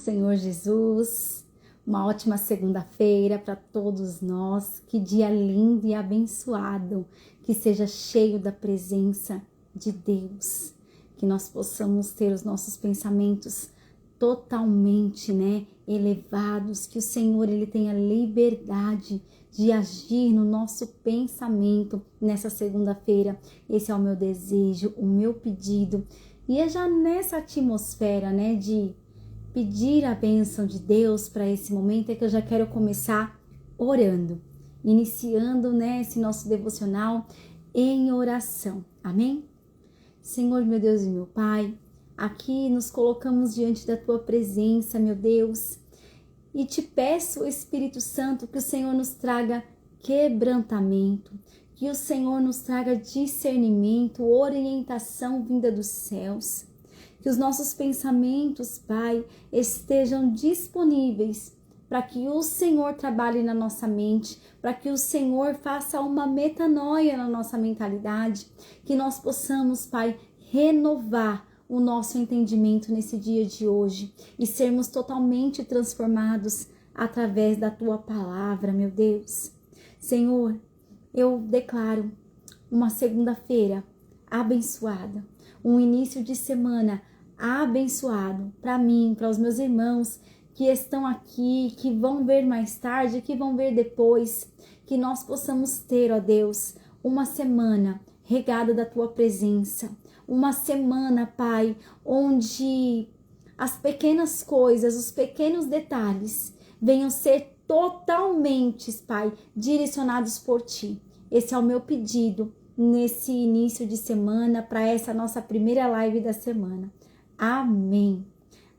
Senhor Jesus, uma ótima segunda-feira para todos nós, que dia lindo e abençoado, que seja cheio da presença de Deus, que nós possamos ter os nossos pensamentos totalmente, elevados, que o Senhor ele tenha liberdade de agir no nosso pensamento nessa segunda-feira. Esse é o meu desejo, o meu pedido, e é já nessa atmosfera, de pedir a bênção de Deus para esse momento é que eu já quero começar orando, iniciando, esse nosso devocional em oração. Amém? Senhor, meu Deus e meu Pai, aqui nos colocamos diante da Tua presença, meu Deus, e te peço, Espírito Santo, que o Senhor nos traga quebrantamento, que o Senhor nos traga discernimento, orientação vinda dos céus, que os nossos pensamentos, Pai, estejam disponíveis para que o Senhor trabalhe na nossa mente, para que o Senhor faça uma metanoia na nossa mentalidade, que nós possamos, Pai, renovar o nosso entendimento nesse dia de hoje e sermos totalmente transformados através da Tua palavra, meu Deus. Senhor, eu declaro uma segunda-feira abençoada, um início de semana abençoado para mim, para os meus irmãos que estão aqui, que vão ver mais tarde, que vão ver depois, que nós possamos ter, ó Deus, uma semana regada da Tua presença, uma semana, Pai, onde as pequenas coisas, os pequenos detalhes venham ser totalmente, Pai, direcionados por Ti. Esse é o meu pedido nesse início de semana, para essa nossa primeira live da semana. Amém.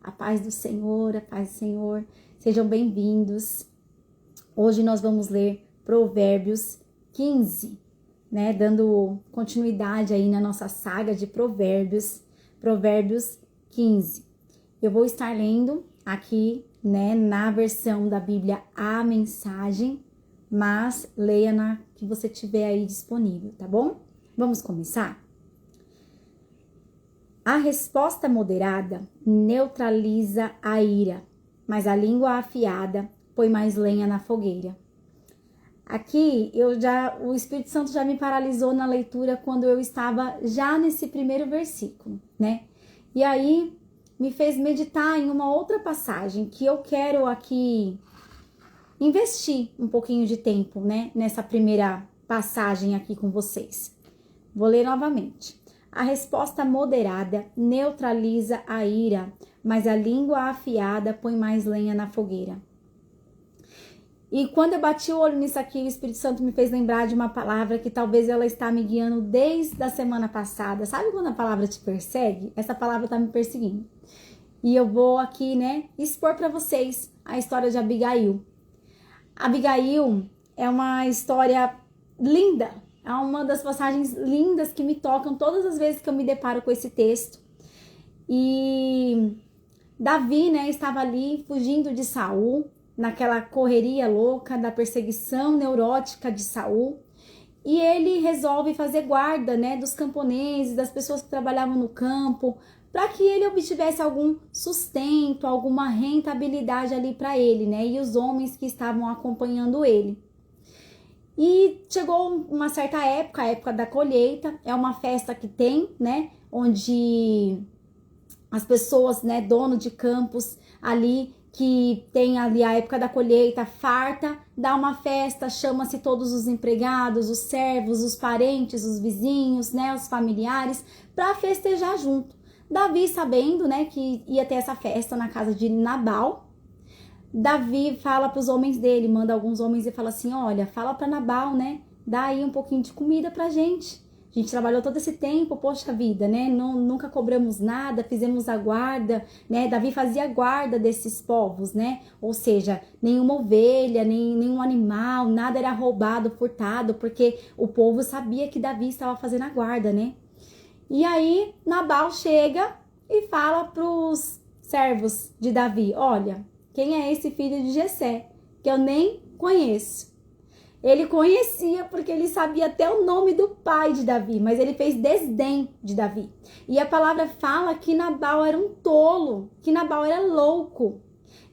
A paz do Senhor, a paz do Senhor, sejam bem-vindos. Hoje nós vamos ler Provérbios 15, dando continuidade aí na nossa saga de Provérbios 15. Eu vou estar lendo aqui, na versão da Bíblia A Mensagem, mas leia na que você tiver aí disponível, tá bom? Vamos começar? A resposta moderada neutraliza a ira, mas a língua afiada põe mais lenha na fogueira. Aqui, o Espírito Santo já me paralisou na leitura quando eu estava já nesse primeiro versículo, E aí, me fez meditar em uma outra passagem que eu quero aqui investir um pouquinho de tempo, nessa primeira passagem aqui com vocês. Vou ler novamente. A resposta moderada neutraliza a ira, mas a língua afiada põe mais lenha na fogueira. E quando eu bati o olho nisso aqui, o Espírito Santo me fez lembrar de uma palavra que talvez ela está me guiando desde a semana passada. Sabe quando a palavra te persegue? Essa palavra está me perseguindo. E eu vou aqui, expor para vocês a história de Abigail. Abigail é uma história linda. É uma das passagens lindas que me tocam todas as vezes que eu me deparo com esse texto. E Davi, estava ali fugindo de Saul, naquela correria louca da perseguição neurótica de Saul. E ele resolve fazer guarda, dos camponeses, das pessoas que trabalhavam no campo, para que ele obtivesse algum sustento, alguma rentabilidade ali para ele, e os homens que estavam acompanhando ele. E chegou uma certa época, a época da colheita, é uma festa que tem, onde as pessoas, dono de campos ali, que tem ali a época da colheita, farta, dá uma festa, chama-se todos os empregados, os servos, os parentes, os vizinhos, os familiares, para festejar junto. Davi, sabendo, que ia ter essa festa na casa de Nabal, Davi fala para os homens dele, manda alguns homens e fala assim, olha, fala para Nabal, dá aí um pouquinho de comida pra gente. A gente trabalhou todo esse tempo, poxa vida, nunca cobramos nada, fizemos a guarda, Davi fazia guarda desses povos, Ou seja, nenhuma ovelha, nenhum animal, nada era roubado, furtado, porque o povo sabia que Davi estava fazendo a guarda, E aí, Nabal chega e fala pros servos de Davi, olha, quem é esse filho de Jessé, que eu nem conheço? Ele conhecia porque ele sabia até o nome do pai de Davi, mas ele fez desdém de Davi. E a palavra fala que Nabal era um tolo, que Nabal era louco.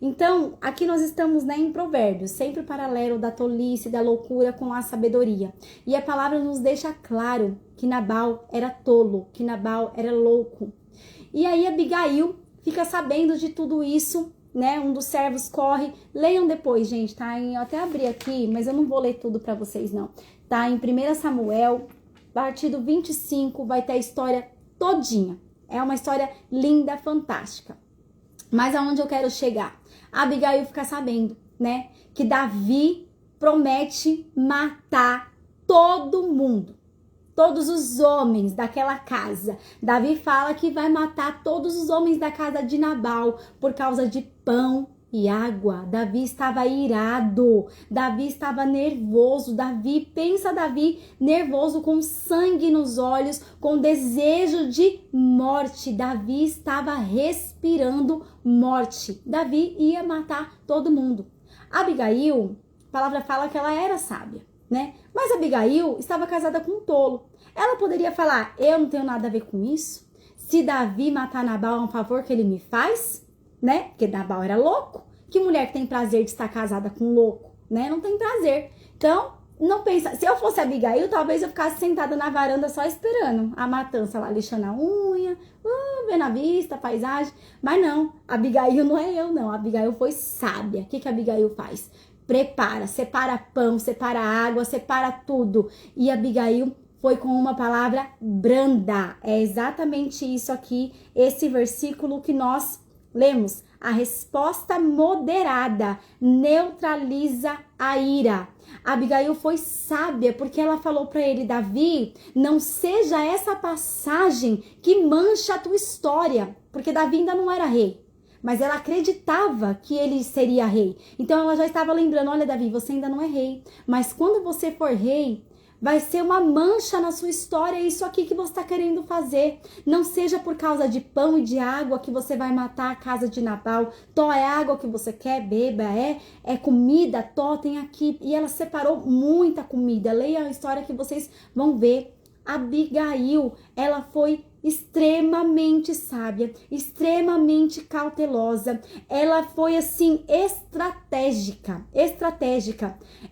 Então, aqui nós estamos, né, em Provérbios, sempre paralelo da tolice, da loucura com a sabedoria. E a palavra nos deixa claro que Nabal era tolo, que Nabal era louco. E aí Abigail fica sabendo de tudo isso, né? Um dos servos corre. Leiam depois, gente, tá? Eu até abri aqui, mas eu não vou ler tudo para vocês, não. Tá em 1 Samuel, partido 25, vai ter a história todinha. É uma história linda, fantástica. Mas aonde eu quero chegar? A Abigail fica sabendo, né? Que Davi promete matar todo mundo. Todos os homens daquela casa. Davi fala que vai matar todos os homens da casa de Nabal por causa de pão e água. Davi estava irado. Davi estava nervoso. Davi nervoso, com sangue nos olhos, com desejo de morte. Davi estava respirando morte. Davi ia matar todo mundo. Abigail, a palavra fala que ela era sábia, né? Mas Abigail estava casada com um tolo. Ela poderia falar, eu não tenho nada a ver com isso. Se Davi matar Nabal é um favor que ele me faz, né? Porque Nabal era louco. Que mulher que tem prazer de estar casada com um louco, né? Não tem prazer. Então, não pensa. Se eu fosse Abigail, talvez eu ficasse sentada na varanda só esperando a matança lá, lixando a unha, vendo a vista, a paisagem. Mas não, Abigail não é eu, não. Abigail foi sábia. O que Abigail faz? Prepara, separa pão, separa água, separa tudo. E Abigail foi com uma palavra branda. É exatamente isso aqui, esse versículo que nós lemos. A resposta moderada neutraliza a ira. Abigail foi sábia porque ela falou para ele, Davi, não seja essa passagem que mancha a tua história. Porque Davi ainda não era rei. Mas ela acreditava que ele seria rei. Então ela já estava lembrando, olha Davi, você ainda não é rei. Mas quando você for rei, vai ser uma mancha na sua história, é isso aqui que você está querendo fazer. Não seja por causa de pão e de água que você vai matar a casa de Nabal. Tó é água que você quer, beba, é comida, tó tem aqui. E ela separou muita comida. Leia a história que vocês vão ver. Abigail, ela foi extremamente sábia, extremamente cautelosa. Ela foi assim estratégica.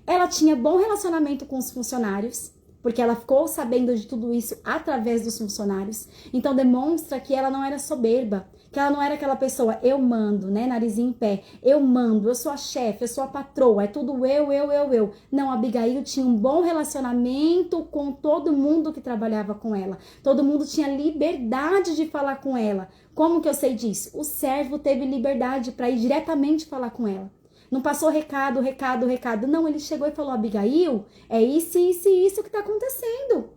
Ela tinha bom relacionamento com os funcionários, porque ela ficou sabendo de tudo isso através dos funcionários. Então demonstra que ela não era soberba, que ela não era aquela pessoa, eu mando, né, narizinho em pé, eu mando, eu sou a chefe, eu sou a patroa, é tudo eu. Não, Abigail tinha um bom relacionamento com todo mundo que trabalhava com ela. Todo mundo tinha liberdade de falar com ela. Como que eu sei disso? O servo teve liberdade para ir diretamente falar com ela. Não passou recado. Não, ele chegou e falou, Abigail, é isso que está acontecendo.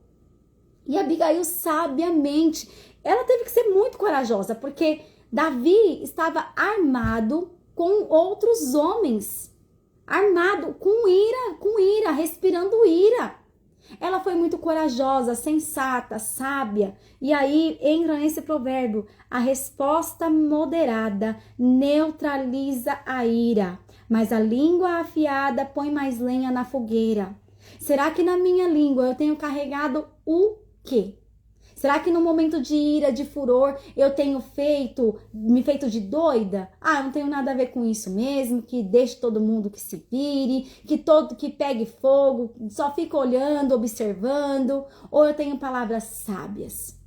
E Abigail, sabiamente, ela teve que ser muito corajosa, porque Davi estava armado com outros homens. Armado com ira, respirando ira. Ela foi muito corajosa, sensata, sábia. E aí entra nesse provérbio, a resposta moderada neutraliza a ira, mas a língua afiada põe mais lenha na fogueira. Será que na minha língua eu tenho carregado o quê? Será que no momento de ira, de furor, eu tenho me feito de doida? Eu não tenho nada a ver com isso mesmo, que deixe todo mundo que se vire, que pegue fogo, só fica olhando, observando. Ou eu tenho palavras sábias?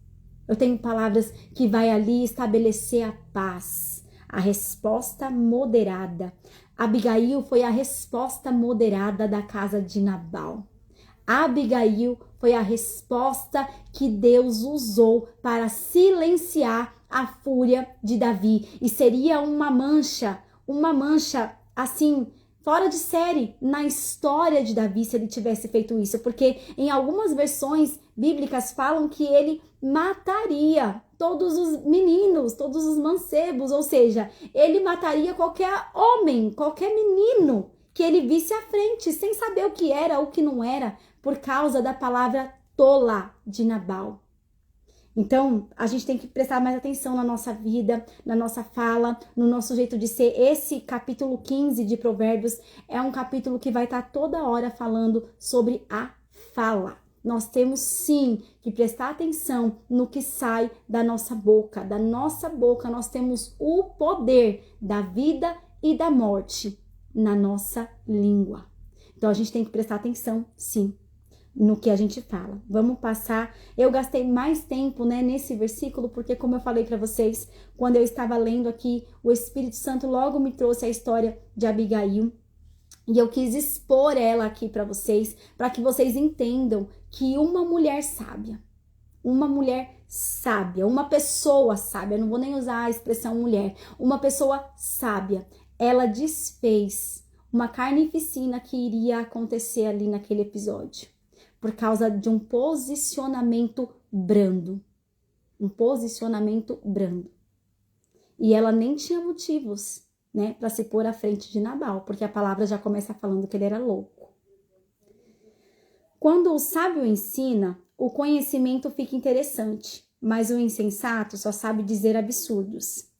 Eu tenho palavras que vai ali estabelecer a paz, a resposta moderada. Abigail foi a resposta moderada da casa de Nabal. Abigail foi a resposta que Deus usou para silenciar a fúria de Davi. E seria uma mancha assim, fora de série na história de Davi se ele tivesse feito isso. Porque em algumas versões bíblicas falam que ele mataria todos os meninos, todos os mancebos. Ou seja, ele mataria qualquer homem, qualquer menino que ele visse à frente, sem saber o que era, o que não era, por causa da palavra tola de Nabal. Então, a gente tem que prestar mais atenção na nossa vida, na nossa fala, no nosso jeito de ser. Esse capítulo 15 de Provérbios é um capítulo que vai estar toda hora falando sobre a fala. Nós temos sim que prestar atenção no que sai da nossa boca. Da nossa boca nós temos o poder da vida e da morte na nossa língua. Então, a gente tem que prestar atenção, sim, no que a gente fala. Vamos passar. Eu gastei mais tempo, né, nesse versículo, porque como eu falei para vocês, quando eu estava lendo aqui, o Espírito Santo logo me trouxe a história de Abigail. E eu quis expor ela aqui para vocês que entendam que uma mulher sábia, uma pessoa sábia, não vou nem usar a expressão mulher, uma pessoa sábia, ela desfez uma carnificina que iria acontecer ali naquele episódio, por causa de um posicionamento brando. E ela nem tinha motivos, né, para se pôr à frente de Nabal, porque a palavra já começa falando que ele era louco. Quando o sábio ensina, o conhecimento fica interessante, mas o insensato só sabe dizer absurdos.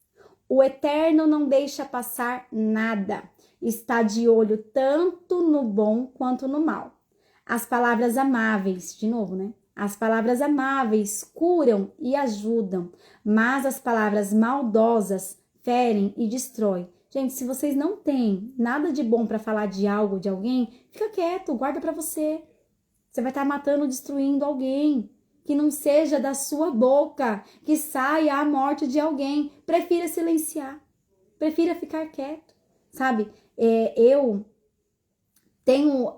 O Eterno não deixa passar nada, está de olho tanto no bom quanto no mal. As palavras amáveis, de novo, né? As palavras amáveis curam e ajudam, mas as palavras maldosas ferem e destroem. Gente, se vocês não têm nada de bom para falar de algo, de alguém, fica quieto, guarda para você. Você vai estar matando, destruindo alguém. Que não seja da sua boca, que saia a morte de alguém. Prefira silenciar, prefira ficar quieto, sabe? Eu tenho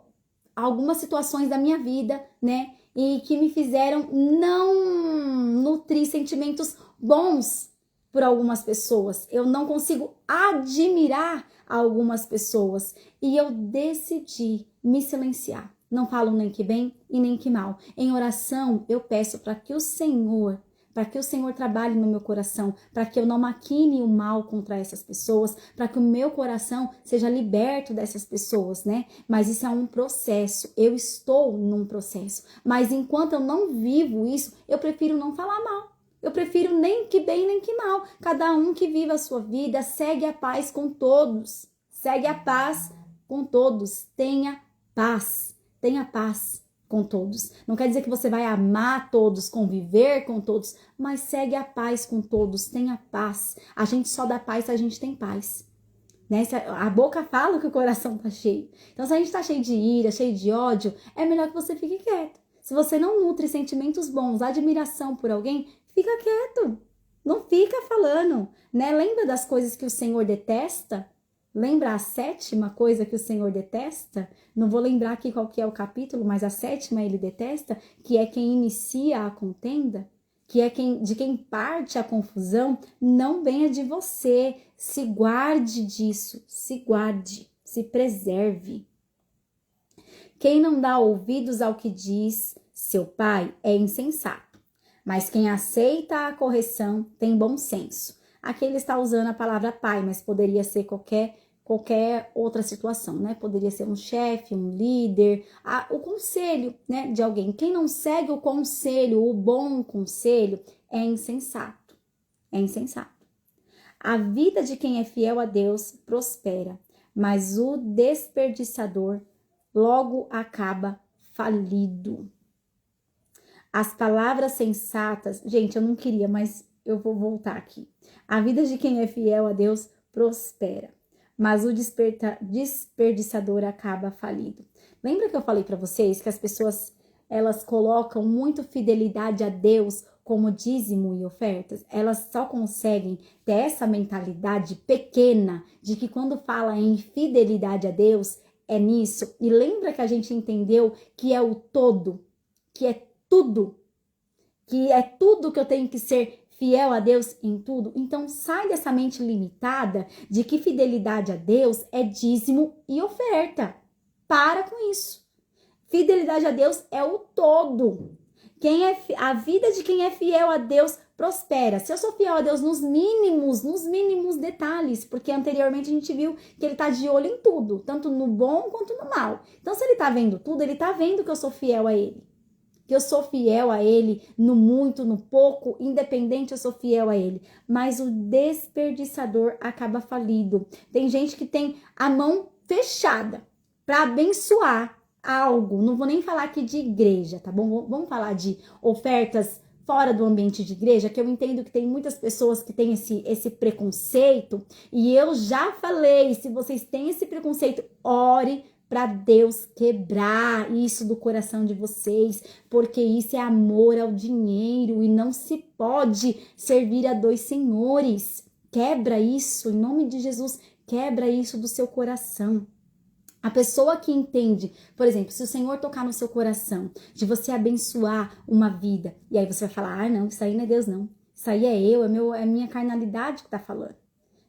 algumas situações da minha vida, né? E que me fizeram não nutrir sentimentos bons por algumas pessoas. Eu não consigo admirar algumas pessoas. E eu decidi me silenciar. Não falo nem que bem e nem que mal. Em oração, eu peço para que o Senhor trabalhe no meu coração, para que eu não maquine o mal contra essas pessoas, para que o meu coração seja liberto dessas pessoas, né? Mas isso é um processo, eu estou num processo. Mas enquanto eu não vivo isso, eu prefiro não falar mal. Eu prefiro nem que bem, nem que mal. Cada um que viva a sua vida, segue a paz com todos. Segue a paz com todos. Tenha paz com todos. Não quer dizer que você vai amar todos, conviver com todos, mas segue a paz com todos, tenha paz. A gente só dá paz se a gente tem paz. Né? A boca fala que o coração tá cheio. Então, se a gente tá cheio de ira, cheio de ódio, é melhor que você fique quieto. Se você não nutre sentimentos bons, admiração por alguém, fica quieto. Não fica falando, né? Lembra das coisas que o Senhor detesta? Lembra a 7ª coisa que o Senhor detesta? Não vou lembrar aqui qual que é o capítulo, mas a 7ª ele detesta, que é quem inicia a contenda, que é de quem parte a confusão, não venha de você. Se guarde disso, se guarde, se preserve. Quem não dá ouvidos ao que diz seu pai é insensato, mas quem aceita a correção tem bom senso. Aqui ele está usando a palavra pai, mas poderia ser qualquer outra situação, né? Poderia ser um chefe, um líder, o conselho, né, de alguém. Quem não segue o conselho, o bom conselho, é insensato. É insensato. A vida de quem é fiel a Deus prospera, mas o desperdiçador logo acaba falido. As palavras sensatas, gente, eu não queria, mas eu vou voltar aqui. A vida de quem é fiel a Deus prospera, mas o desperdiçador acaba falido. Lembra que eu falei para vocês que as pessoas, elas colocam muito fidelidade a Deus como dízimo e ofertas? Elas só conseguem ter essa mentalidade pequena de que quando fala em fidelidade a Deus, é nisso. E lembra que a gente entendeu que é o todo, que é tudo que eu tenho que ser fiel a Deus em tudo? Então sai dessa mente limitada de que fidelidade a Deus é dízimo e oferta. Para com isso. Fidelidade a Deus é o todo. A vida de quem é fiel a Deus prospera. Se eu sou fiel a Deus nos mínimos detalhes, porque anteriormente a gente viu que ele tá de olho em tudo, tanto no bom quanto no mal. Então se ele tá vendo tudo, ele tá vendo que eu sou fiel a ele. Que eu sou fiel a ele no muito, no pouco, independente, eu sou fiel a ele. Mas o desperdiçador acaba falido. Tem gente que tem a mão fechada para abençoar algo. Não vou nem falar aqui de igreja, tá bom? Vamos falar de ofertas fora do ambiente de igreja, que eu entendo que tem muitas pessoas que têm esse preconceito, e eu já falei, se vocês têm esse preconceito, ore para Deus quebrar isso do coração de vocês, porque isso é amor ao dinheiro e não se pode servir a dois senhores. Quebra isso, em nome de Jesus, quebra isso do seu coração. A pessoa que entende, por exemplo, se o Senhor tocar no seu coração, de você abençoar uma vida, e aí você vai falar, não, isso aí não é Deus não, isso aí é eu, é a minha carnalidade que tá falando.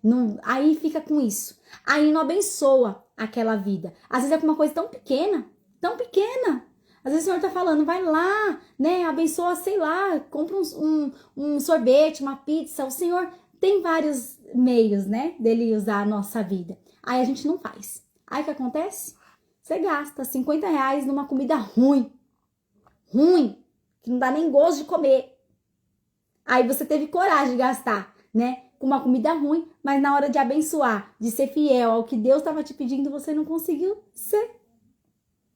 Não, aí fica com isso. Aí não abençoa aquela vida. Às vezes é com uma coisa tão pequena, tão pequena. Às vezes o Senhor tá falando, vai lá, né, abençoa, sei lá, compra um sorvete, uma pizza. O Senhor tem vários meios, né, dele usar a nossa vida. Aí a gente não faz. Aí o que acontece? Você gasta R$50 numa comida ruim, que não dá nem gosto de comer. Aí você teve coragem de gastar, né, com uma comida ruim, mas na hora de abençoar, de ser fiel ao que Deus estava te pedindo, você não conseguiu ser.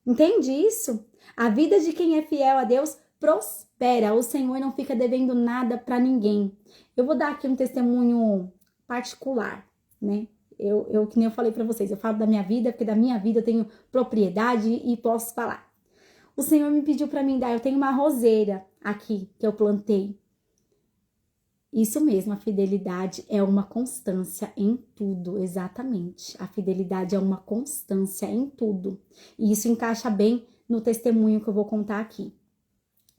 Entende isso? A vida de quem é fiel a Deus prospera. O Senhor não fica devendo nada para ninguém. Eu vou dar aqui um testemunho particular, né? Que nem eu falei para vocês, eu falo da minha vida, porque da minha vida eu tenho propriedade e posso falar. O Senhor me pediu para mim dar, eu tenho uma roseira aqui que eu plantei. Isso mesmo, a fidelidade é uma constância em tudo, exatamente. A fidelidade é uma constância em tudo. E isso encaixa bem no testemunho que eu vou contar aqui.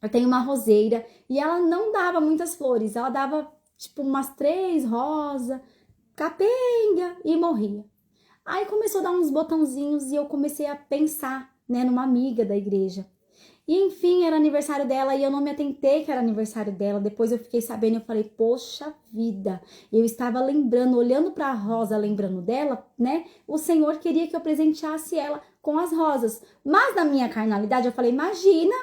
Eu tenho uma roseira e ela não dava muitas flores, ela dava tipo umas 3 rosas, capenga e morria. Aí começou a dar uns botãozinhos e eu comecei a pensar, né, numa amiga da igreja. E enfim, era aniversário dela e eu não me atentei que era aniversário dela. Depois eu fiquei sabendo e eu falei, poxa vida, eu estava lembrando, olhando para a rosa, lembrando dela, né? O Senhor queria que eu presenteasse ela com as rosas. Mas na minha carnalidade eu falei, imagina,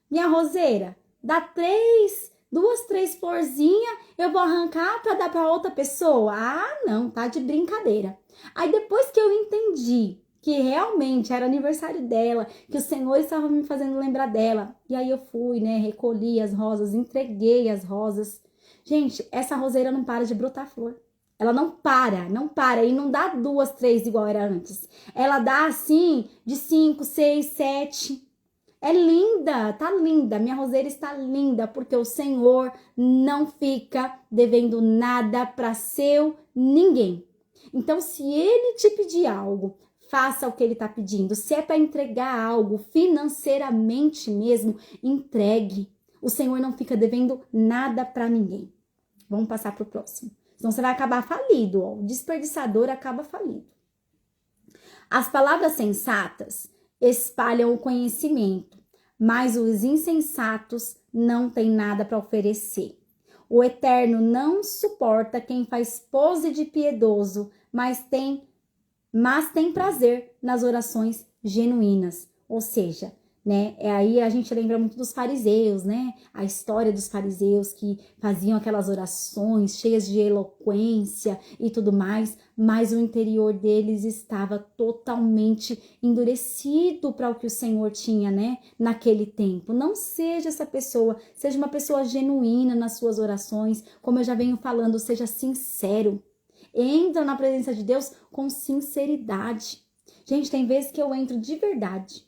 minha roseira, dá 2, 3 florzinhas, eu vou arrancar para dar para outra pessoa? Ah, não, tá de brincadeira. Aí depois que eu entendi que realmente era aniversário dela, que o Senhor estava me fazendo lembrar dela, e aí eu fui, né, recolhi as rosas, entreguei as rosas. Gente, essa roseira não para de brotar flor. Ela não para, e não dá 2, 3 igual era antes. Ela dá assim, de 5, 6, 7. É linda, tá linda. Minha roseira está linda, porque o Senhor não fica devendo nada para seu ninguém. Então, se Ele te pedir algo, faça o que Ele está pedindo. Se é para entregar algo financeiramente mesmo, entregue. O Senhor não fica devendo nada para ninguém. Vamos passar para o próximo. Senão você vai acabar falido. Ó. O desperdiçador acaba falido. As palavras sensatas espalham o conhecimento, mas os insensatos não têm nada para oferecer. O Eterno não suporta quem faz pose de piedoso, mas tem prazer nas orações genuínas. Ou seja, né, aí a gente lembra muito dos fariseus, né? A história dos fariseus que faziam aquelas orações cheias de eloquência e tudo mais, mas o interior deles estava totalmente endurecido para o que o Senhor tinha, né, naquele tempo. Não seja essa pessoa, seja uma pessoa genuína nas suas orações, como eu já venho falando, seja sincero. Entra na presença de Deus com sinceridade. Gente, tem vezes que eu entro de verdade,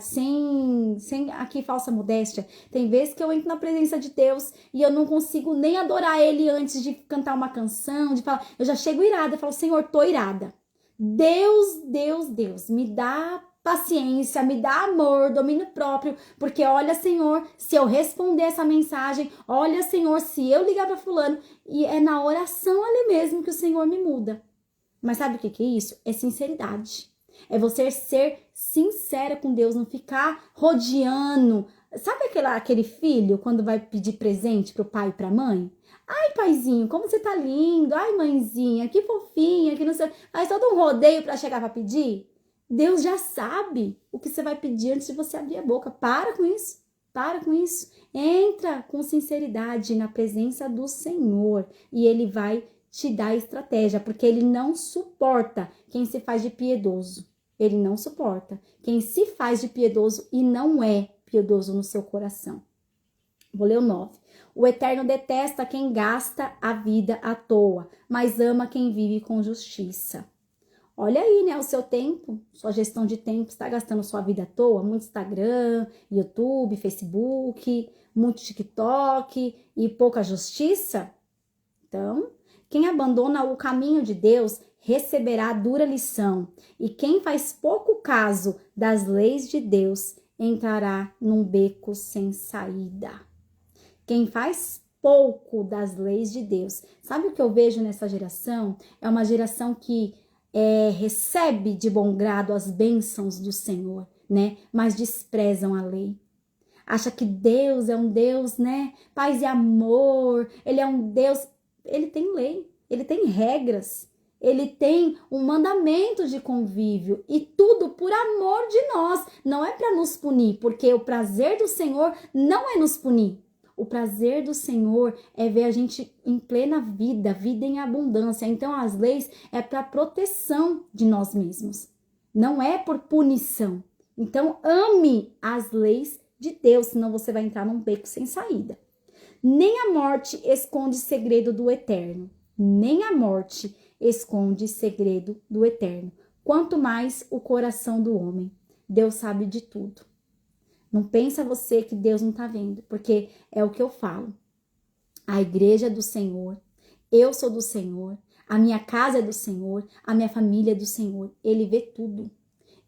sem aqui falsa modéstia. Tem vezes que eu entro na presença de Deus e eu não consigo nem adorar Ele antes de cantar uma canção, de falar. Eu já chego irada, eu falo, Senhor, tô irada. Deus, me dá paciência, me dá amor, domínio próprio, porque olha, Senhor, se eu responder essa mensagem, olha, Senhor, se eu ligar para fulano, e é na oração ali mesmo que o Senhor me muda. Mas sabe o que é isso? É sinceridade. É você ser sincera com Deus, não ficar rodeando. Sabe aquele filho quando vai pedir presente pro pai e pra mãe? Ai, paizinho, como você tá lindo. Ai, mãezinha, que fofinha, que não sei. Faz todo um rodeio pra chegar pra pedir. Deus já sabe o que você vai pedir antes de você abrir a boca. Para com isso. Para com isso. Entra com sinceridade na presença do Senhor e Ele vai te dar estratégia, porque Ele não suporta quem se faz de piedoso. Ele não suporta quem se faz de piedoso e não é piedoso no seu coração. Vou ler o 9. O Eterno detesta quem gasta a vida à toa, mas ama quem vive com justiça. Olha aí, né, o seu tempo, sua gestão de tempo, está gastando sua vida à toa? Muito Instagram, YouTube, Facebook, muito TikTok e pouca justiça? Então, quem abandona o caminho de Deus receberá a dura lição, e quem faz pouco caso das leis de Deus entrará num beco sem saída. Quem faz pouco das leis de Deus. Sabe o que eu vejo nessa geração? É uma geração que recebe de bom grado as bênçãos do Senhor, né? Mas desprezam a lei. Acha que Deus é um Deus, né? Paz e amor. Ele é um Deus. Ele tem lei, ele tem regras, ele tem um mandamento de convívio e tudo por amor de nós. Não é para nos punir, porque o prazer do Senhor não é nos punir. O prazer do Senhor é ver a gente em plena vida, vida em abundância. Então, as leis é para proteção de nós mesmos, não é por punição. Então, ame as leis de Deus, senão você vai entrar num beco sem saída. Nem a morte esconde segredo do Eterno, nem a morte esconde segredo do Eterno. Quanto mais o coração do homem. Deus sabe de tudo. Não pensa você que Deus não está vendo, porque é o que eu falo. A igreja é do Senhor, eu sou do Senhor, a minha casa é do Senhor, a minha família é do Senhor. Ele vê tudo.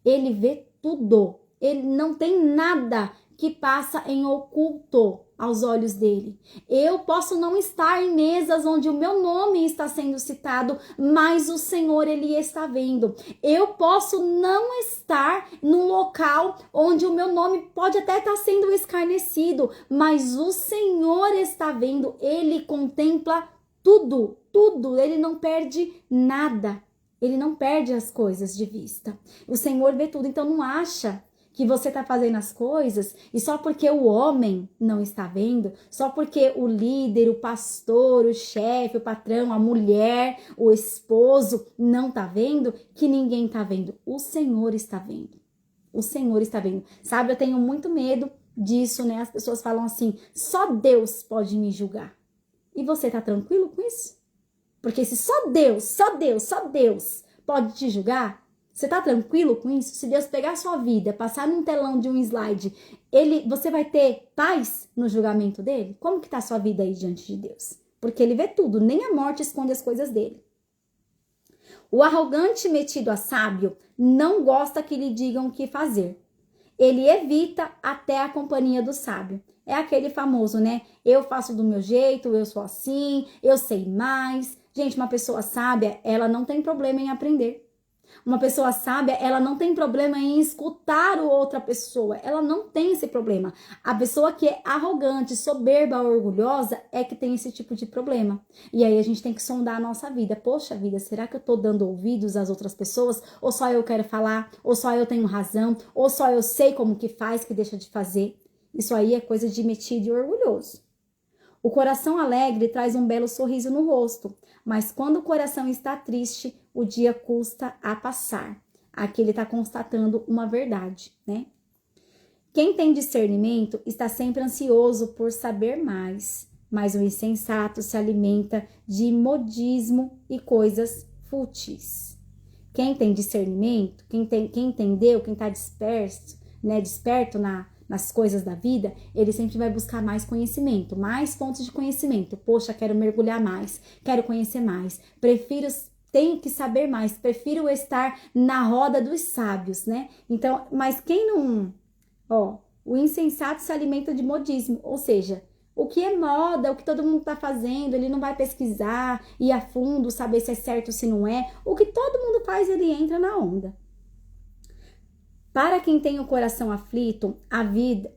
Ele vê tudo. Ele não tem nada que passa em oculto aos olhos dele. Eu posso não estar em mesas onde o meu nome está sendo citado, mas o Senhor, ele está vendo. Eu posso não estar num local onde o meu nome pode até estar sendo escarnecido, mas o Senhor está vendo. Ele contempla tudo, tudo. Ele não perde nada. Ele não perde as coisas de vista. O Senhor vê tudo, então não acha que você está fazendo as coisas e só porque o homem não está vendo, só porque o líder, o pastor, o chefe, o patrão, a mulher, o esposo não está vendo, que ninguém está vendo. O Senhor está vendo. O Senhor está vendo. Sabe, eu tenho muito medo disso, né? As pessoas falam assim, só Deus pode me julgar. E você está tranquilo com isso? Porque se só Deus pode te julgar, você tá tranquilo com isso? Se Deus pegar a sua vida, passar num telão de um slide, você vai ter paz no julgamento dele? Como que tá a sua vida aí diante de Deus? Porque ele vê tudo, nem a morte esconde as coisas dele. O arrogante metido a sábio não gosta que lhe digam o que fazer. Ele evita até a companhia do sábio. É aquele famoso, né? Eu faço do meu jeito, eu sou assim, eu sei mais. Gente, uma pessoa sábia, ela não tem problema em aprender. Uma pessoa sábia, ela não tem problema em escutar outra pessoa. Ela não tem esse problema. A pessoa que é arrogante, soberba, orgulhosa é que tem esse tipo de problema. E aí a gente tem que sondar a nossa vida. Poxa vida, será que eu tô dando ouvidos às outras pessoas? Ou só eu quero falar? Ou só eu tenho razão? Ou só eu sei como que faz, que deixa de fazer? Isso aí é coisa de metido e orgulhoso. O coração alegre traz um belo sorriso no rosto, mas quando o coração está triste, o dia custa a passar. Aqui ele está constatando uma verdade, né? Quem tem discernimento está sempre ansioso por saber mais, mas o insensato se alimenta de modismo e coisas fúteis. Quem tem discernimento, quem entendeu, quem está desperto nas coisas da vida, ele sempre vai buscar mais conhecimento, mais fontes de conhecimento. Poxa, quero mergulhar mais, quero conhecer mais, tenho que saber mais, prefiro estar na roda dos sábios, né? Então, mas quem não... o insensato se alimenta de modismo, ou seja, o que é moda, o que todo mundo tá fazendo, ele não vai pesquisar, ir a fundo, saber se é certo ou se não é. O que todo mundo faz, ele entra na onda. Para quem tem o coração aflito, a vida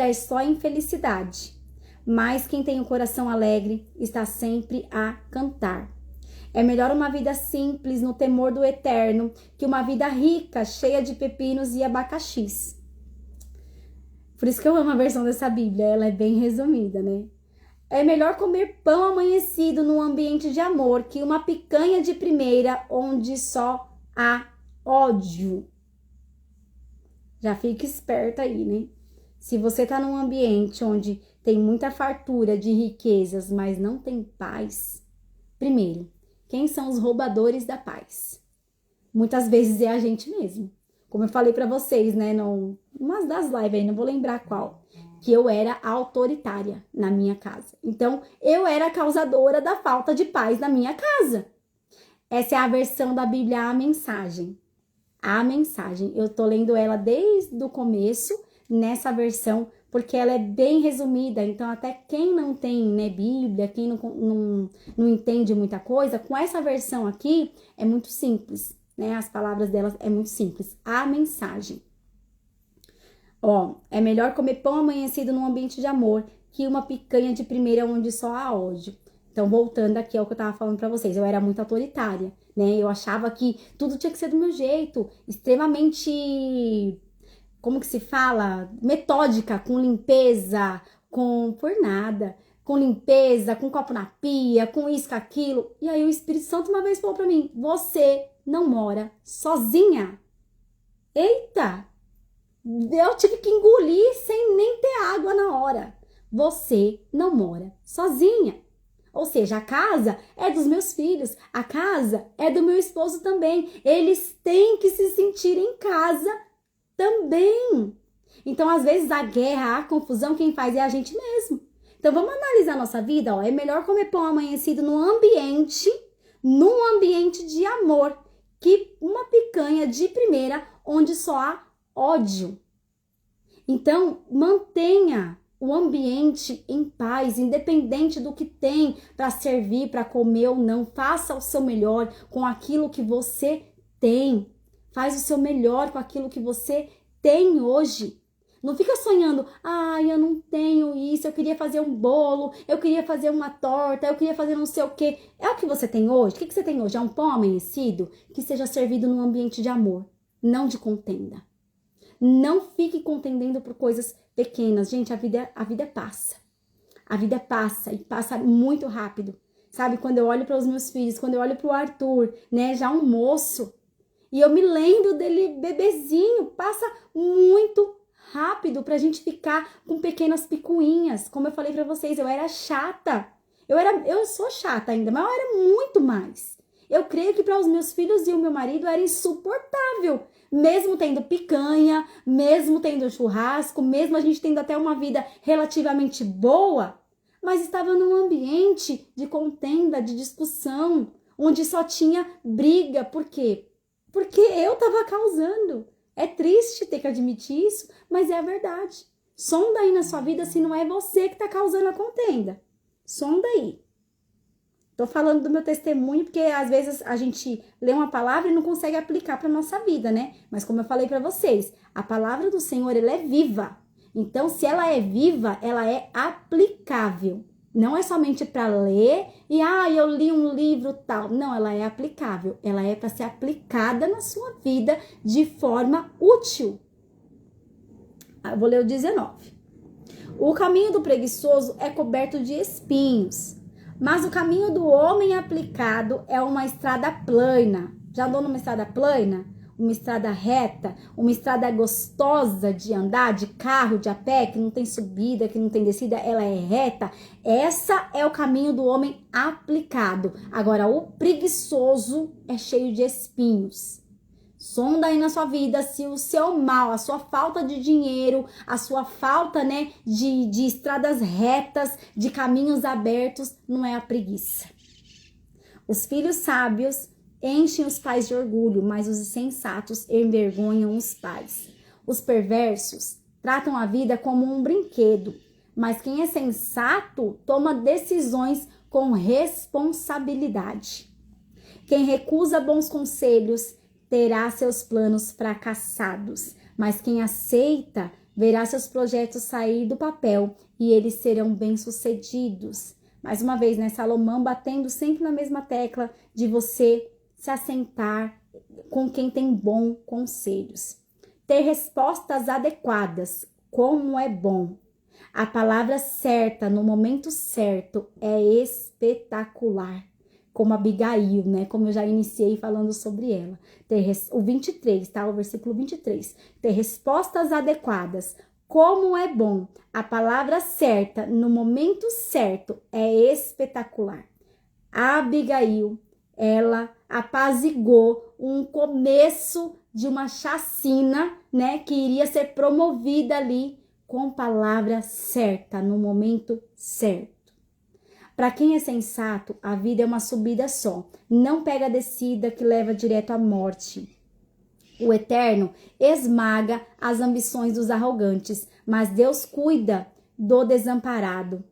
é só infelicidade. Mas quem tem o coração alegre está sempre a cantar. É melhor uma vida simples no temor do eterno que uma vida rica, cheia de pepinos e abacaxis. Por isso que eu amo a versão dessa Bíblia, ela é bem resumida, né? É melhor comer pão amanhecido num ambiente de amor que uma picanha de primeira onde só há ódio. Já fica esperta aí, né? Se você está num ambiente onde tem muita fartura de riquezas, mas não tem paz, primeiro, quem são os roubadores da paz? Muitas vezes é a gente mesmo. Como eu falei para vocês, né, numa das lives aí, não vou lembrar qual, que eu era autoritária na minha casa. Então, eu era a causadora da falta de paz na minha casa. Essa é a versão da Bíblia, a mensagem. A mensagem. Eu tô lendo ela desde o começo, nessa versão, porque ela é bem resumida. Então, até quem não tem, né, Bíblia, quem não entende muita coisa, com essa versão aqui, é muito simples, né? As palavras delas é muito simples. A mensagem. Ó, é melhor comer pão amanhecido num ambiente de amor que uma picanha de primeira onde só há ódio. Então, voltando aqui ao que eu tava falando pra vocês, eu era muito autoritária, né? Eu achava que tudo tinha que ser do meu jeito, extremamente, como que se fala? Metódica, com limpeza, por nada, com limpeza, com copo na pia, com isso, com aquilo. E aí o Espírito Santo uma vez falou pra mim, você não mora sozinha. Eita! Eu tive que engolir sem nem ter água na hora. Você não mora sozinha. Ou seja, a casa é dos meus filhos, a casa é do meu esposo também. Eles têm que se sentir em casa também. Então, às vezes, a guerra, a confusão, quem faz é a gente mesmo. Então, vamos analisar a nossa vida. Ó. É melhor comer pão amanhecido num ambiente de amor, que uma picanha de primeira, onde só há ódio. Então, mantenha o ambiente em paz, independente do que tem para servir, para comer ou não. Faça o seu melhor com aquilo que você tem. Faz o seu melhor com aquilo que você tem hoje. Não fica sonhando, eu não tenho isso, eu queria fazer um bolo, eu queria fazer uma torta, eu queria fazer não sei o quê. É o que você tem hoje? O que você tem hoje? É um pão amanhecido que seja servido num ambiente de amor, não de contenda. Não fique contendendo por coisas pequenas. Gente, a vida passa. A vida passa e passa muito rápido. Sabe, quando eu olho para os meus filhos, quando eu olho para o Arthur, né, já um moço, e eu me lembro dele bebezinho, passa muito rápido pra gente ficar com pequenas picuinhas. Como eu falei para vocês, eu era chata. Eu sou chata ainda, mas eu era muito mais. Eu creio que para os meus filhos e o meu marido era insuportável. Mesmo tendo picanha, mesmo tendo churrasco, mesmo a gente tendo até uma vida relativamente boa, mas estava num ambiente de contenda, de discussão, onde só tinha briga. Por quê? Porque eu estava causando. É triste ter que admitir isso, mas é a verdade. Sonda aí na sua vida se não é você que está causando a contenda. Sonda aí. Tô falando do meu testemunho porque às vezes a gente lê uma palavra e não consegue aplicar para nossa vida, né? Mas como eu falei para vocês, a palavra do Senhor, ela é viva. Então, se ela é viva, ela é aplicável. Não é somente para ler e eu li um livro tal. Não, ela é aplicável. Ela é para ser aplicada na sua vida de forma útil. Eu vou ler o 19. O caminho do preguiçoso é coberto de espinhos, mas o caminho do homem aplicado é uma estrada plana. Já andou numa estrada plana? Uma estrada reta? Uma estrada gostosa de andar, de carro, de a pé, que não tem subida, que não tem descida, ela é reta? Essa é o caminho do homem aplicado. Agora, o preguiçoso é cheio de espinhos. Sonda aí na sua vida se o seu mal, a sua falta de dinheiro, a sua falta, né, de estradas retas, de caminhos abertos, não é a preguiça. Os filhos sábios enchem os pais de orgulho, mas os insensatos envergonham os pais. Os perversos tratam a vida como um brinquedo, mas quem é sensato toma decisões com responsabilidade. Quem recusa bons conselhos terá seus planos fracassados, mas quem aceita verá seus projetos sair do papel e eles serão bem-sucedidos. Mais uma vez, né, Salomão batendo sempre na mesma tecla de você se assentar com quem tem bons conselhos. Ter respostas adequadas, como é bom. A palavra certa no momento certo é espetacular. Como Abigail, né? Como eu já iniciei falando sobre ela. O 23, tá? O versículo 23. Ter respostas adequadas, Como é bom! A palavra certa, no momento certo, é espetacular. A Abigail, ela apaziguou um começo de uma chacina, né, que iria ser promovida ali com palavra certa, no momento certo. Para quem é sensato, a vida é uma subida só. Não pega a descida que leva direto à morte. O Eterno esmaga as ambições dos arrogantes, mas Deus cuida do desamparado.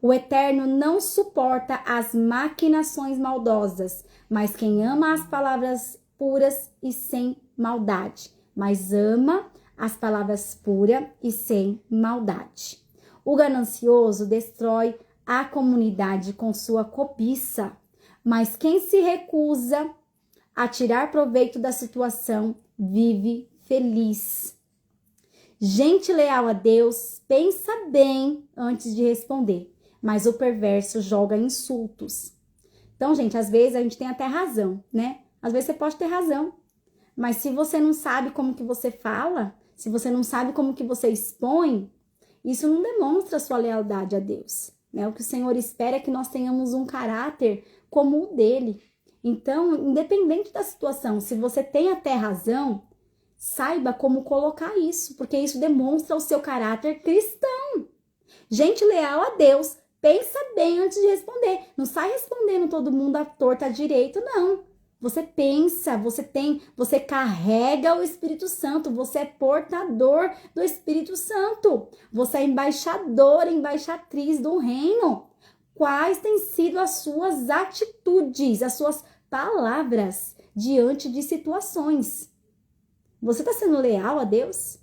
O Eterno não suporta as maquinações maldosas, mas quem ama as palavras puras e sem maldade. Mas ama as palavras puras e sem maldade. O ganancioso destrói a comunidade com sua cobiça, mas quem se recusa a tirar proveito da situação vive feliz. Gente leal a Deus pensa bem antes de responder, mas o perverso joga insultos. Então, gente, às vezes a gente tem até razão, né? Às vezes você pode ter razão, mas se você não sabe como que você fala, se você não sabe como que você expõe, isso não demonstra sua lealdade a Deus, né? O que o Senhor espera é que nós tenhamos um caráter como o dele. Então, independente da situação, se você tem até razão, saiba como colocar isso, porque isso demonstra o seu caráter cristão. Gente leal a Deus, pensa bem antes de responder. Não sai respondendo todo mundo à torta à direita, não. Você pensa, você carrega o Espírito Santo, você é portador do Espírito Santo. Você é embaixador, embaixatriz do reino. Quais têm sido as suas atitudes, as suas palavras diante de situações? Você está sendo leal a Deus?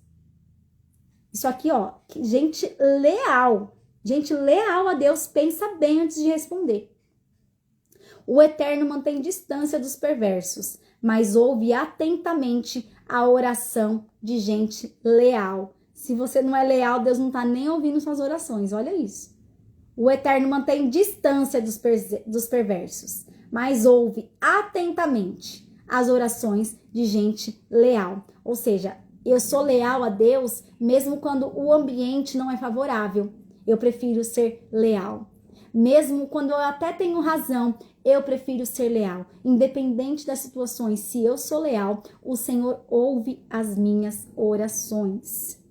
Isso aqui, ó, gente leal a Deus pensa bem antes de responder. O Eterno mantém distância dos perversos, mas ouve atentamente a oração de gente leal. Se você não é leal, Deus não está nem ouvindo suas orações, olha isso. O Eterno mantém distância dos perversos, mas ouve atentamente as orações de gente leal. Ou seja, eu sou leal a Deus mesmo quando o ambiente não é favorável. Eu prefiro ser leal. Mesmo quando eu até tenho razão, eu prefiro ser leal. Independente das situações, se eu sou leal, o Senhor ouve as minhas orações.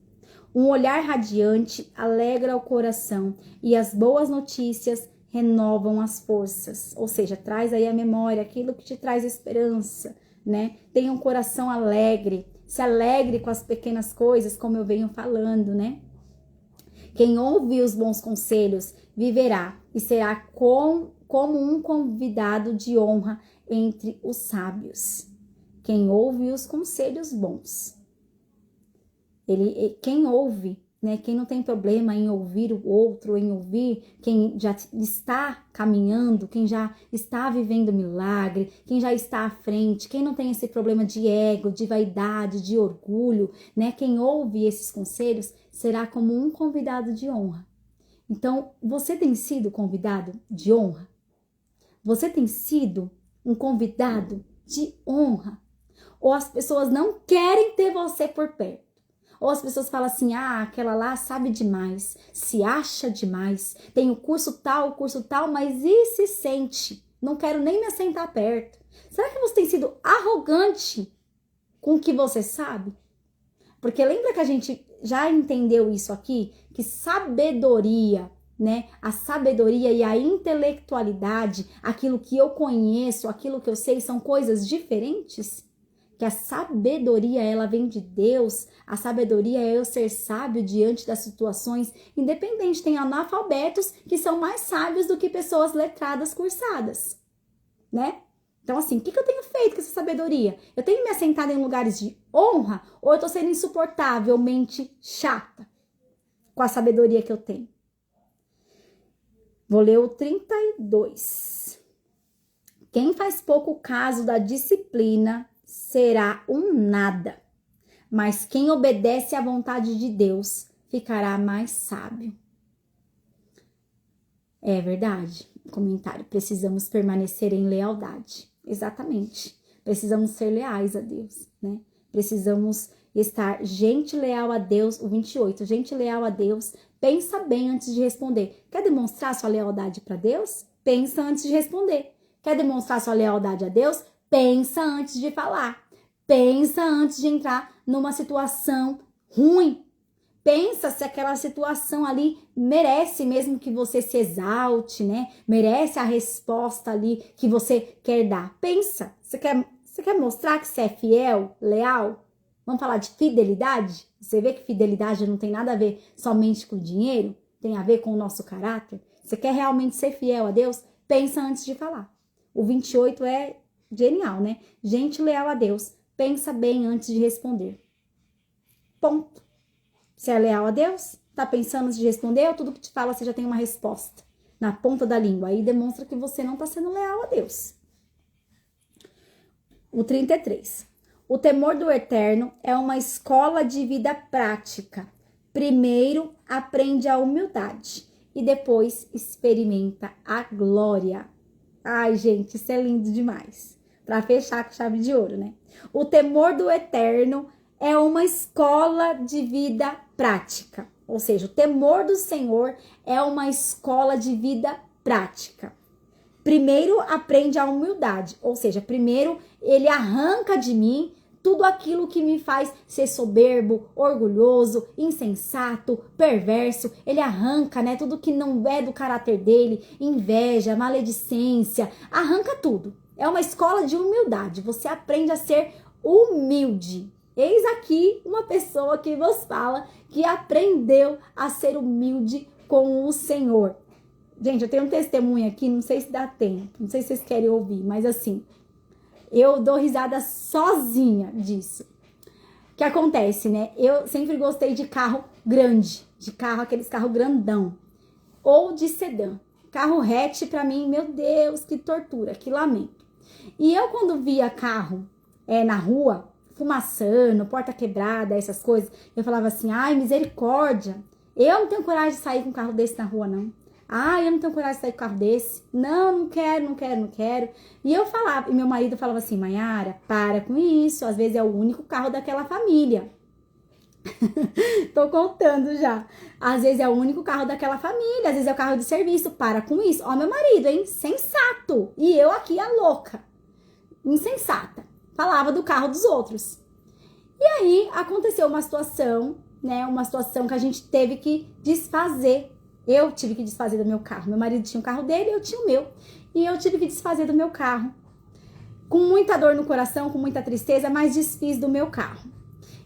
Um olhar radiante alegra o coração e as boas notícias renovam as forças. Ou seja, traz aí a memória, aquilo que te traz esperança, né? Tenha um coração alegre, se alegre com as pequenas coisas, como eu venho falando, né? Quem ouve os bons conselhos viverá e será como um convidado de honra entre os sábios. Quem ouve os conselhos bons. Quem ouve, né? Quem não tem problema em ouvir o outro, em ouvir quem já está caminhando, quem já está vivendo milagre, quem já está à frente, quem não tem esse problema de ego, de vaidade, de orgulho, né? Quem ouve esses conselhos será como um convidado de honra. Então, você tem sido convidado de honra? Você tem sido um convidado de honra? Ou as pessoas não querem ter você por perto? Ou as pessoas falam assim, aquela lá sabe demais, se acha demais, tem o curso tal, mas e se sente? Não quero nem me assentar perto. Será que você tem sido arrogante com o que você sabe? Porque lembra que a gente já entendeu isso aqui? Que sabedoria, né? A sabedoria e a intelectualidade, aquilo que eu conheço, aquilo que eu sei, são coisas diferentes? Que a sabedoria, ela vem de Deus, a sabedoria é eu ser sábio diante das situações, independente, tem analfabetos que são mais sábios do que pessoas letradas, cursadas, né? Então, assim, o que eu tenho feito com essa sabedoria? Eu tenho me assentado em lugares de honra ou eu tô sendo insuportavelmente chata com a sabedoria que eu tenho? Vou ler o 32. Quem faz pouco caso da disciplina será um nada, mas quem obedece à vontade de Deus ficará mais sábio. É verdade. Comentário. Precisamos permanecer em lealdade. Exatamente. Precisamos ser leais a Deus, né? Precisamos estar gente leal a Deus, o 28, gente leal a Deus, pensa bem antes de responder. Quer demonstrar sua lealdade para Deus? Pensa antes de responder. Quer demonstrar sua lealdade a Deus? Pensa antes de falar. Pensa antes de entrar numa situação ruim. Pensa se aquela situação ali merece mesmo que você se exalte, né? Merece a resposta ali que você quer dar. Pensa. Você quer mostrar que você é fiel, leal? Vamos falar de fidelidade? Você vê que fidelidade não tem nada a ver somente com dinheiro? Tem a ver com o nosso caráter? Você quer realmente ser fiel a Deus? Pensa antes de falar. O 28 é genial, né? Gente leal a Deus. Pensa bem antes de responder. Ponto. Você é leal a Deus? Tá pensando antes de responder ou tudo que te fala você já tem uma resposta na ponta da língua? Aí demonstra que você não tá sendo leal a Deus. O 33. O temor do Eterno é uma escola de vida prática. Primeiro aprende a humildade e depois experimenta a glória. Ai, gente, isso é lindo demais. Para fechar com chave de ouro, né? O temor do Eterno é uma escola de vida prática. Ou seja, o temor do Senhor é uma escola de vida prática. Primeiro aprende a humildade, ou seja, primeiro ele arranca de mim tudo aquilo que me faz ser soberbo, orgulhoso, insensato, perverso. Ele arranca, né, tudo que não é do caráter dele, inveja, maledicência, arranca tudo. É uma escola de humildade, você aprende a ser humilde. Eis aqui uma pessoa que vos fala que aprendeu a ser humilde com o Senhor. Gente, eu tenho um testemunho aqui, não sei se dá tempo, não sei se vocês querem ouvir, mas assim, eu dou risada sozinha disso. O que acontece, né? Eu sempre gostei de carro grande, de carro, aqueles carros grandão, ou de sedã. Carro hatch pra mim, meu Deus, que tortura, que lamento. E eu quando via carro na rua, fumaçando, porta quebrada, essas coisas, eu falava assim, ai, misericórdia, eu não tenho coragem de sair com um carro desse na rua, não. Eu não tenho coragem de sair com um carro desse. Não quero. E eu falava, e meu marido falava assim, Maiara, para com isso, às vezes é o único carro daquela família. Tô contando já. Às vezes é o único carro daquela família, às vezes é o carro de serviço, para com isso. Ó, meu marido, hein? Sensato. E eu aqui, a louca. Insensata. Falava do carro dos outros. E aí, aconteceu uma situação, né? Uma situação que a gente teve que desfazer. Eu tive que desfazer do meu carro. Meu marido tinha o carro dele, eu tinha o meu. E eu tive que desfazer do meu carro. Com muita dor no coração, com muita tristeza, mas desfiz do meu carro.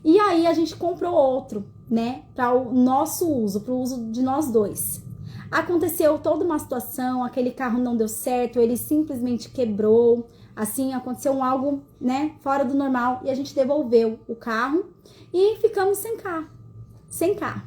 E aí a gente comprou outro, né? Para o nosso uso, para o uso de nós dois. Aconteceu toda uma situação, aquele carro não deu certo, ele simplesmente quebrou. Assim, aconteceu algo, né? Fora do normal. E a gente devolveu o carro e ficamos sem carro. Sem carro.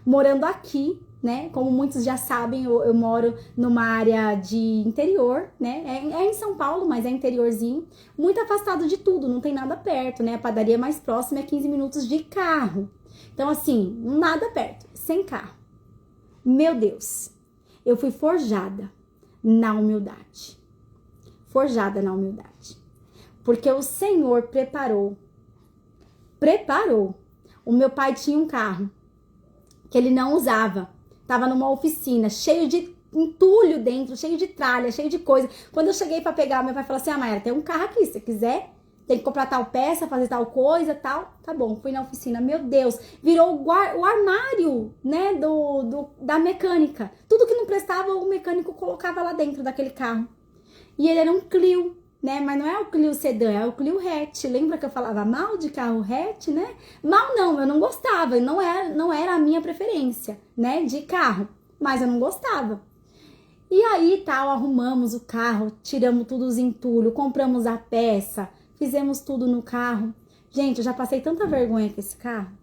Morando aqui, né? Como muitos já sabem, eu moro numa área de interior, né? É em São Paulo, mas é interiorzinho. Muito afastado de tudo, não tem nada perto, né? A padaria mais próxima é 15 minutos de carro. Então, assim, nada perto, sem carro. Meu Deus, eu fui forjada na humildade. Forjada na humildade. Porque o Senhor preparou. O meu pai tinha um carro que ele não usava. Tava numa oficina, cheio de entulho dentro, cheio de tralha, cheio de coisa. Quando eu cheguei pra pegar, meu pai falou assim, Maíra, tem um carro aqui, se você quiser, tem que comprar tal peça, fazer tal coisa, tal. Tá bom, fui na oficina, meu Deus, virou o armário, né, da mecânica. Tudo que não prestava, o mecânico colocava lá dentro daquele carro. E ele era um Clio, né, mas não é o Clio sedã, é o Clio hatch. Lembra que eu falava mal de carro hatch, né? Mal não, eu não gostava, não era a minha preferência, né, de carro, mas eu não gostava. E aí, tal, arrumamos o carro, tiramos tudo os entulhos, compramos a peça, fizemos tudo no carro. Gente, eu já passei tanta vergonha com esse carro.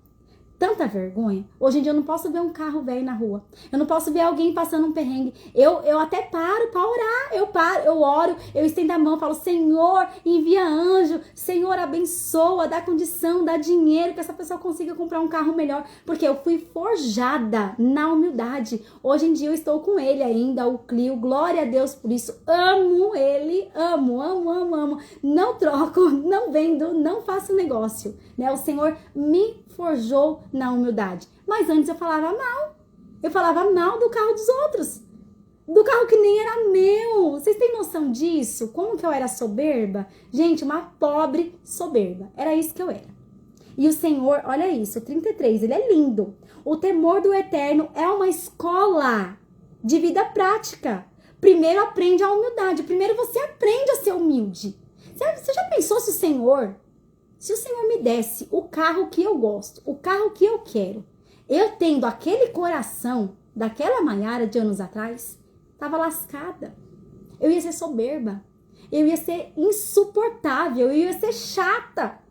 Tanta vergonha. Hoje em dia eu não posso ver um carro velho na rua. Eu não posso ver alguém passando um perrengue. Eu até paro para orar. Eu oro, eu estendo a mão, falo, Senhor, envia anjo, Senhor, abençoa, dá condição, dá dinheiro, que essa pessoa consiga comprar um carro melhor. Porque eu fui forjada na humildade. Hoje em dia eu estou com ele ainda, o Clio. Glória a Deus por isso. Amo ele, amo. não troco, não vendo, não faço negócio, né? O Senhor me forjou na humildade. Mas antes eu falava mal. Eu falava mal do carro dos outros. Do carro que nem era meu. Vocês têm noção disso? Como que eu era soberba? Gente, uma pobre soberba. Era isso que eu era. E o Senhor, olha isso, o 33, ele é lindo. O temor do Eterno é uma escola de vida prática. Primeiro aprende a humildade. Primeiro você aprende a ser humilde. Você já pensou se o Senhor me desse o carro que eu gosto, o carro que eu quero, eu tendo aquele coração daquela Maiara de anos atrás, tava lascada. Eu ia ser soberba. Eu ia ser insuportável. Eu ia ser chata.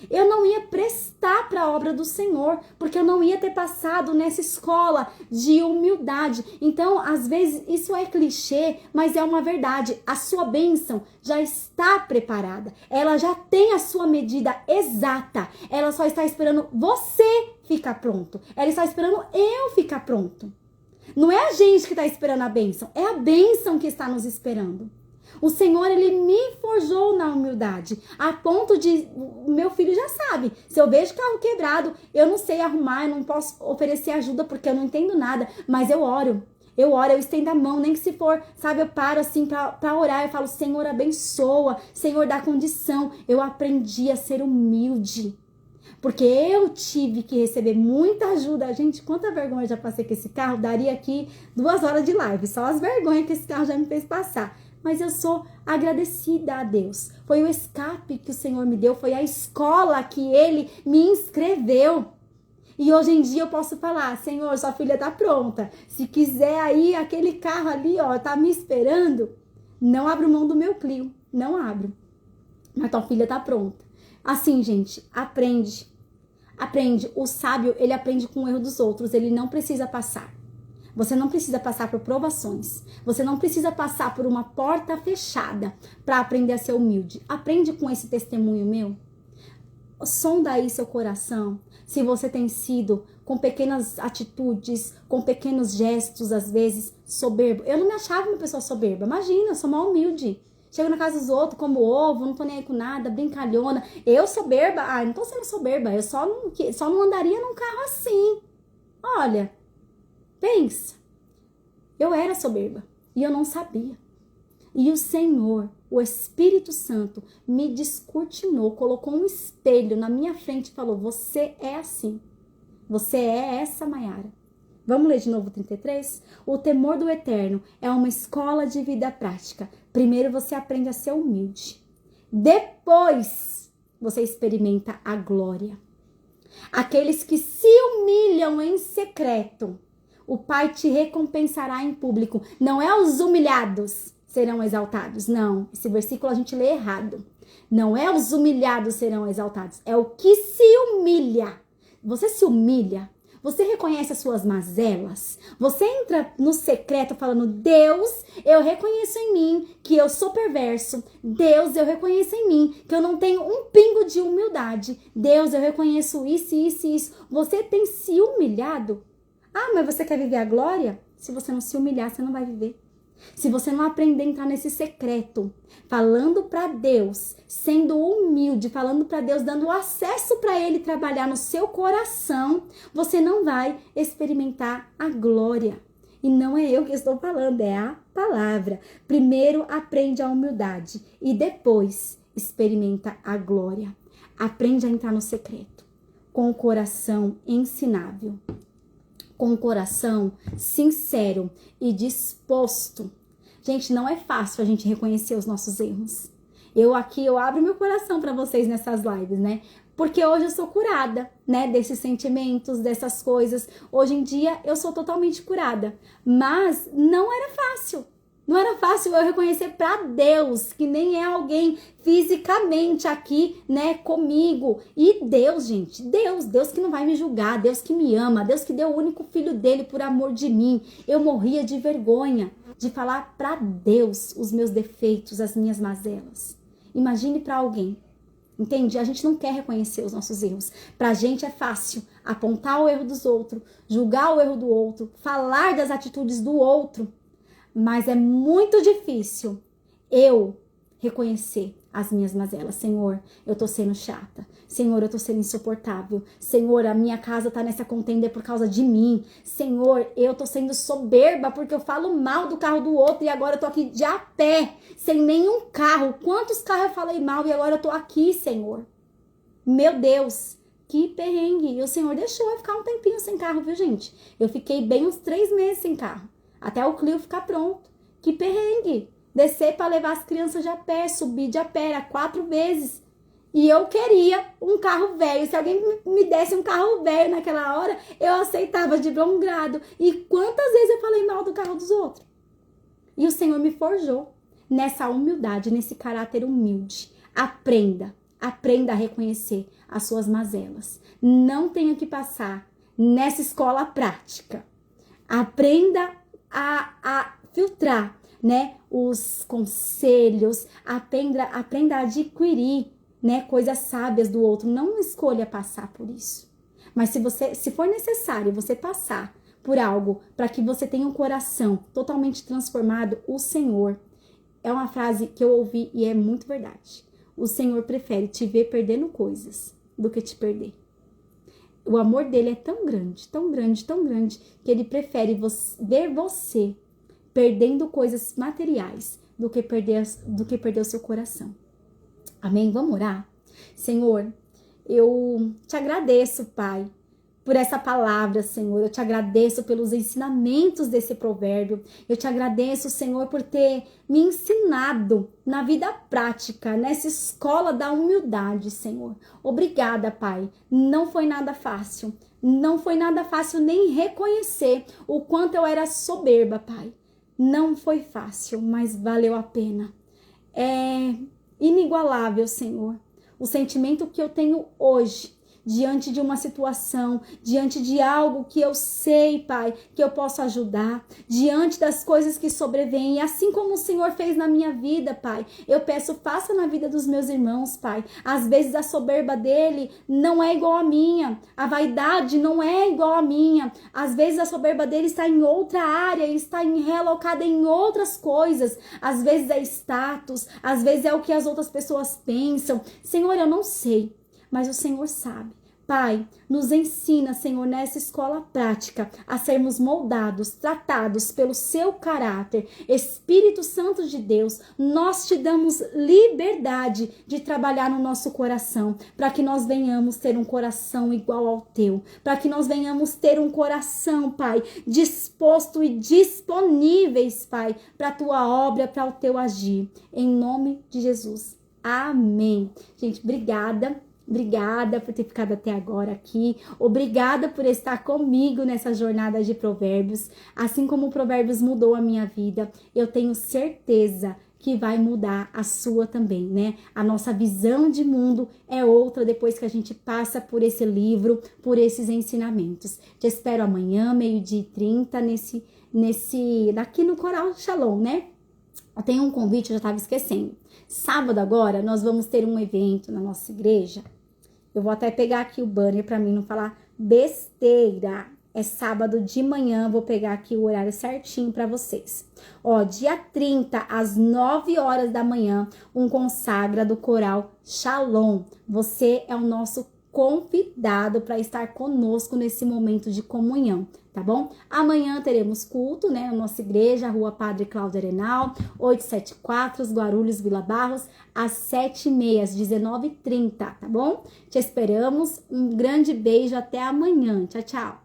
Eu não ia prestar para a obra do Senhor, porque eu não ia ter passado nessa escola de humildade. Então, às vezes, isso é clichê, mas é uma verdade. A sua bênção já está preparada. Ela já tem a sua medida exata. Ela só está esperando você ficar pronto. Ela está esperando eu ficar pronto. Não é a gente que está esperando a bênção, é a bênção que está nos esperando. O Senhor, ele me forjou na humildade, a ponto de, meu filho já sabe, se eu vejo carro quebrado, eu não sei arrumar, eu não posso oferecer ajuda porque eu não entendo nada, mas eu oro, eu estendo a mão, nem que se for, sabe, eu paro assim pra orar, eu falo, Senhor, abençoa, Senhor, dá condição. Eu aprendi a ser humilde. Porque eu tive que receber muita ajuda. Gente, quanta vergonha eu já passei com esse carro. Daria aqui 2 horas de live. Só as vergonhas que esse carro já me fez passar. Mas eu sou agradecida a Deus. Foi o escape que o Senhor me deu. Foi a escola que Ele me inscreveu. E hoje em dia eu posso falar, Senhor, sua filha tá pronta. Se quiser aí, aquele carro ali, ó, tá me esperando. Não abro mão do meu Clio. Não abro. Mas tua filha tá pronta. Assim, gente, aprende. O sábio, ele aprende com o erro dos outros, ele não precisa passar. Você não precisa passar por provações. Você não precisa passar por uma porta fechada para aprender a ser humilde. Aprende com esse testemunho meu. Sonda aí seu coração. Se você tem sido com pequenas atitudes, com pequenos gestos, às vezes, soberbo. Eu não me achava uma pessoa soberba. Imagina, eu sou mal humilde. Chego na casa dos outros, como ovo, não tô nem aí com nada, brincalhona. Eu soberba? Ai, não tô sendo soberba. Eu só não andaria num carro assim. Olha, pensa. Eu era soberba e eu não sabia. E o Senhor, o Espírito Santo, me descortinou, colocou um espelho na minha frente e falou, você é assim. Você é essa Maiara. Vamos ler de novo o 33? O temor do Eterno é uma escola de vida prática. Primeiro você aprende a ser humilde. Depois você experimenta a glória. Aqueles que se humilham em secreto, o Pai te recompensará em público. Não é os humilhados serão exaltados. Não, esse versículo a gente lê errado. Não é os humilhados serão exaltados. É o que se humilha. Você se humilha. Você reconhece as suas mazelas? Você entra no secreto falando, Deus, eu reconheço em mim que eu sou perverso. Deus, eu reconheço em mim que eu não tenho um pingo de humildade. Deus, eu reconheço isso, isso e isso. Você tem se humilhado? Ah, mas você quer viver a glória? Se você não se humilhar, você não vai viver. Se você não aprender a entrar nesse secreto, falando para Deus, sendo humilde, falando para Deus, dando acesso para Ele trabalhar no seu coração, você não vai experimentar a glória. E não é eu que estou falando, é a palavra. Primeiro aprende a humildade e depois experimenta a glória. Aprende a entrar no secreto, com o coração ensinável. Com o coração sincero e disposto. Gente, não é fácil a gente reconhecer os nossos erros. Eu abro meu coração para vocês nessas lives, né? Porque hoje eu sou curada, né? Desses sentimentos, dessas coisas. Hoje em dia eu sou totalmente curada. Mas não era fácil. Não era fácil eu reconhecer para Deus, que nem é alguém fisicamente aqui, né, comigo. E Deus, gente, Deus que não vai me julgar, Deus que me ama, Deus que deu o único filho dele por amor de mim. Eu morria de vergonha de falar para Deus os meus defeitos, as minhas mazelas. Imagine para alguém. Entende? A gente não quer reconhecer os nossos erros. Pra gente é fácil apontar o erro dos outros, julgar o erro do outro, falar das atitudes do outro. Mas é muito difícil eu reconhecer as minhas mazelas. Senhor, eu tô sendo chata. Senhor, eu tô sendo insuportável. Senhor, a minha casa tá nessa contenda por causa de mim. Senhor, eu tô sendo soberba porque eu falo mal do carro do outro e agora eu tô aqui de a pé, sem nenhum carro. Quantos carros eu falei mal e agora eu tô aqui, Senhor? Meu Deus, que perrengue. E o Senhor deixou eu ficar um tempinho sem carro, viu, gente? Eu fiquei bem uns 3 meses sem carro, até o Clio ficar pronto. Que perrengue. Descer para levar as crianças de a pé, subir de a pé, era 4 vezes. E eu queria um carro velho. Se alguém me desse um carro velho naquela hora, eu aceitava de bom grado. E quantas vezes eu falei mal do carro dos outros? E o Senhor me forjou nessa humildade, nesse caráter humilde. Aprenda a reconhecer as suas mazelas. Não tenha que passar nessa escola prática. Aprenda a filtrar, né, os conselhos, aprenda a adquirir, né, coisas sábias do outro. Não escolha passar por isso. Mas se for necessário você passar por algo para que você tenha um coração totalmente transformado, o Senhor, é uma frase que eu ouvi e é muito verdade. O Senhor prefere te ver perdendo coisas do que te perder. O amor dele é tão grande, tão grande, tão grande, que ele prefere ver você perdendo coisas materiais do que perder o seu coração. Amém? Vamos orar? Senhor, eu te agradeço, Pai, por essa palavra, Senhor. Eu te agradeço pelos ensinamentos desse provérbio. Eu te agradeço, Senhor, por ter me ensinado na vida prática, nessa escola da humildade, Senhor. Obrigada, Pai. Não foi nada fácil. Não foi nada fácil nem reconhecer o quanto eu era soberba, Pai. Não foi fácil, mas valeu a pena. É inigualável, Senhor, o sentimento que eu tenho hoje diante de uma situação, diante de algo que eu sei, Pai, que eu posso ajudar, diante das coisas que sobrevêm, assim como o Senhor fez na minha vida, Pai, eu peço, faça na vida dos meus irmãos, Pai. Às vezes a soberba dele não é igual a minha, a vaidade não é igual a minha, às vezes a soberba dele está em outra área, está relocada em outras coisas, às vezes é status, às vezes é o que as outras pessoas pensam. Senhor, eu não sei, mas o Senhor sabe. Pai, nos ensina, Senhor, nessa escola prática, a sermos moldados, tratados pelo seu caráter. Espírito Santo de Deus, nós te damos liberdade de trabalhar no nosso coração, para que nós venhamos ter um coração igual ao teu, para que nós venhamos ter um coração, Pai, disposto e disponíveis, Pai, para a tua obra, para o teu agir. Em nome de Jesus. Amém. Gente, obrigada. Obrigada por ter ficado até agora aqui. Obrigada por estar comigo nessa jornada de provérbios. Assim como o Provérbios mudou a minha vida, eu tenho certeza que vai mudar a sua também, né? A nossa visão de mundo é outra depois que a gente passa por esse livro, por esses ensinamentos. Te espero amanhã, 12h30, daqui no Coral Shalom, né? Eu tenho um convite, eu já estava esquecendo. Sábado agora, nós vamos ter um evento na nossa igreja. Eu vou até pegar aqui o banner para mim não falar besteira. É sábado de manhã, vou pegar aqui o horário certinho para vocês. Ó, dia 30, às 9 horas da manhã, um consagra do Coral Shalom. Você é o nosso convidado para estar conosco nesse momento de comunhão, tá bom? Amanhã teremos culto, né, na nossa igreja, Rua Padre Cláudio Arenal, 874, Guarulhos, Vila Barros, às 7h30, às 19h30, tá bom? Te esperamos, um grande beijo, até amanhã, tchau, tchau!